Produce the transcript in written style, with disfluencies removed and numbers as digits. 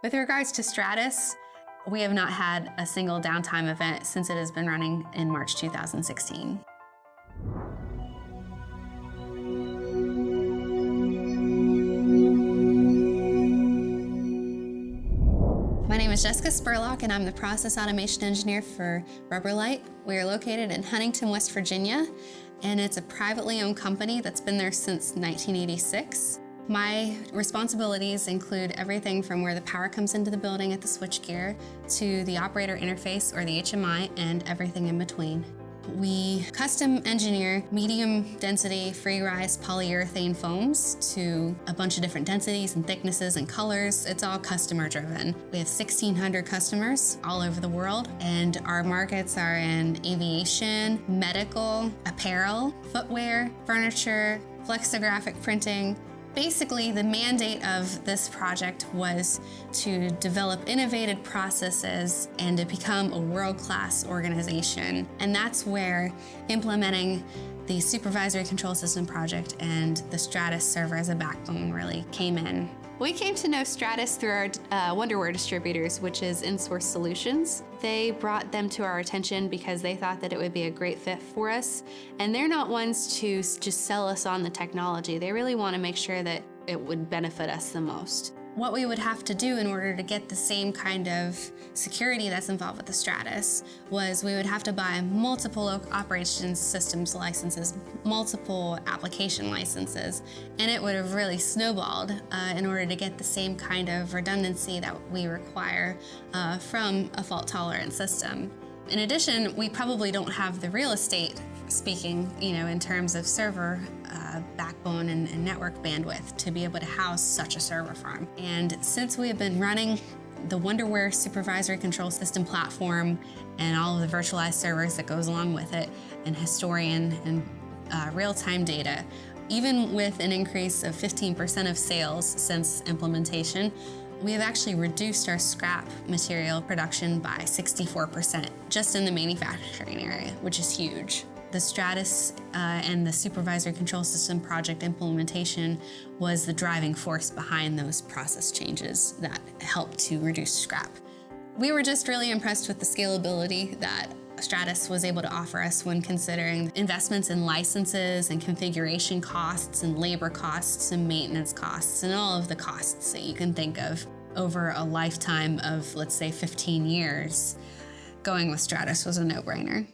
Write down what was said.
With regards to Stratus, we have not had a single downtime event since it has been running in March 2016. My name is Jessica Spurlock, and I'm the Process Automation Engineer for Rubberlite. We are located in Huntington, West Virginia, and it's a privately owned company that's been there since 1986. My responsibilities include everything from where the power comes into the building at the switchgear to the operator interface, or the HMI, and everything in between. We custom engineer medium density free rise polyurethane foams to a bunch of different densities and thicknesses and colors. It's all customer driven. We have 1,600 customers all over the world, and our markets are in aviation, medical, apparel, footwear, furniture, flexographic printing. Basically, the mandate of this project was to develop innovative processes and to become a world-class organization. And that's where implementing the supervisory control system project and the Stratus server as a backbone really came in. We came to know Stratus through our Wonderware distributors, which is InSource Solutions. They brought them to our attention because they thought that it would be a great fit for us. And they're not ones to just sell us on the technology. They really want to make sure that it would benefit us the most. What we would have to do in order to get the same kind of security that's involved with the Stratus was we would have to buy multiple operations systems licenses, multiple application licenses, and it would have really snowballed in order to get the same kind of redundancy that we require from a fault-tolerant system. In addition, we probably don't have the real estate, speaking, in terms of server backbone and network bandwidth to be able to house such a server farm. And since we have been running the Wonderware supervisory control system platform and all of the virtualized servers that goes along with it, and Historian and real-time data, even with an increase of 15% of sales since implementation, we have actually reduced our scrap material production by 64% just in the manufacturing area, which is huge. The Stratus and the supervisory control system project implementation was the driving force behind those process changes that helped to reduce scrap. We were just really impressed with the scalability that Stratus was able to offer us when considering investments in licenses and configuration costs and labor costs and maintenance costs and all of the costs that you can think of over a lifetime of, let's say, 15 years. Going with Stratus was a no-brainer.